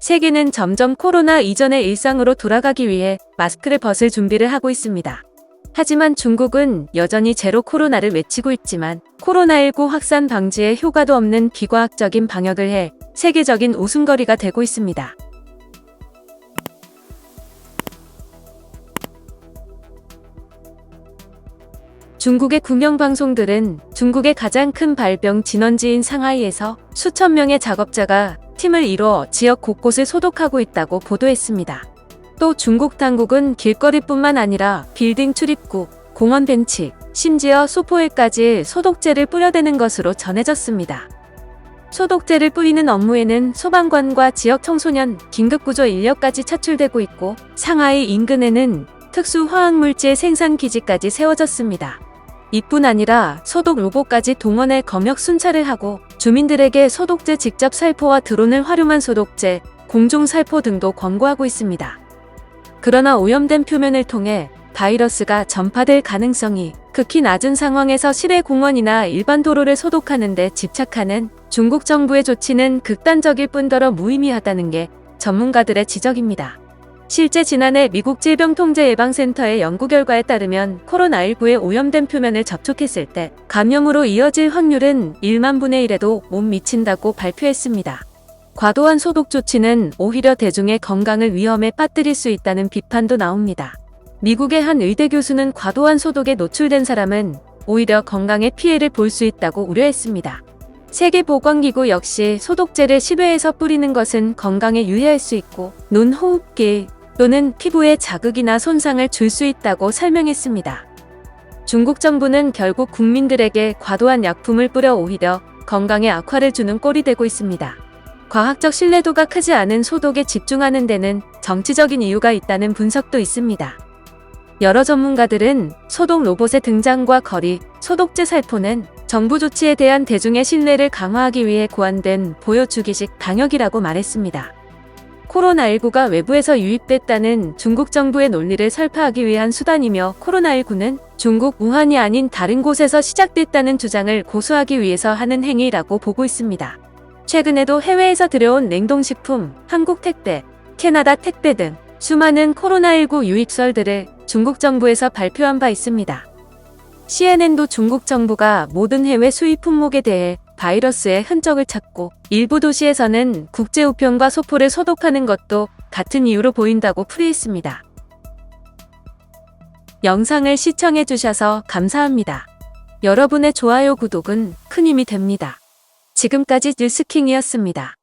세계는 점점 코로나 이전의 일상으로 돌아가기 위해 마스크를 벗을 준비를 하고 있습니다. 하지만 중국은 여전히 제로 코로나를 외치고 있지만 코로나19 확산 방지에 효과도 없는 비과학적인 방역을 해 세계적인 웃음거리가 되고 있습니다. 중국의 공영방송들은 중국의 가장 큰 발병 진원지인 상하이에서 수천 명의 작업자가 팀을 이뤄 지역 곳곳을 소독하고 있다고 보도했습니다. 또 중국 당국은 길거리뿐만 아니라 빌딩 출입구, 공원 벤치, 심지어 소포에까지 소독제를 뿌려대는 것으로 전해졌습니다. 소독제를 뿌리는 업무에는 소방관과 지역 청소년, 긴급구조 인력까지 차출되고 있고 상하이 인근에는 특수 화학물질 생산 기지까지 세워졌습니다. 이뿐 아니라 소독 로봇까지 동원해 검역 순찰을 하고 주민들에게 소독제 직접 살포와 드론을 활용한 소독제, 공중 살포 등도 권고하고 있습니다. 그러나 오염된 표면을 통해 바이러스가 전파될 가능성이 극히 낮은 상황에서 실외 공원이나 일반 도로를 소독하는 데 집착하는 중국 정부의 조치는 극단적일 뿐더러 무의미하다는 게 전문가들의 지적입니다. 실제 지난해 미국 질병통제예방센터의 연구 결과에 따르면 코로나19에 오염된 표면을 접촉했을 때 감염으로 이어질 확률은 1만 분의 1에도 못 미친다고 발표했습니다. 과도한 소독 조치는 오히려 대중의 건강을 위험에 빠뜨릴 수 있다는 비판도 나옵니다. 미국의 한 의대 교수는 과도한 소독에 노출된 사람은 오히려 건강에 피해를 볼 수 있다고 우려했습니다. 세계보건기구 역시 소독제를 실외에서 뿌리는 것은 건강에 유해할 수 있고 논호흡기 또는 피부에 자극이나 손상을 줄 수 있다고 설명했습니다. 중국 정부는 결국 국민들에게 과도한 약품을 뿌려 오히려 건강에 악화를 주는 꼴이 되고 있습니다. 과학적 신뢰도가 크지 않은 소독에 집중하는 데는 정치적인 이유가 있다는 분석도 있습니다. 여러 전문가들은 소독 로봇의 등장과 거리, 소독제 살포는 정부 조치에 대한 대중의 신뢰를 강화하기 위해 고안된 보여주기식 방역이라고 말했습니다. 코로나19가 외부에서 유입됐다는 중국 정부의 논리를 설파하기 위한 수단이며 코로나19는 중국 우한이 아닌 다른 곳에서 시작됐다는 주장을 고수하기 위해서 하는 행위라고 보고 있습니다. 최근에도 해외에서 들여온 냉동식품, 한국 택배, 캐나다 택배 등 수많은 코로나19 유입설들을 중국 정부에서 발표한 바 있습니다. CNN도 중국 정부가 모든 해외 수입 품목에 대해 바이러스의 흔적을 찾고 일부 도시에서는 국제 우편과 소포를 소독하는 것도 같은 이유로 보인다고 풀이했습니다. 영상을 시청해주셔서 감사합니다. 여러분의 좋아요, 구독은 큰 힘이 됩니다. 지금까지 뉴스킹이었습니다.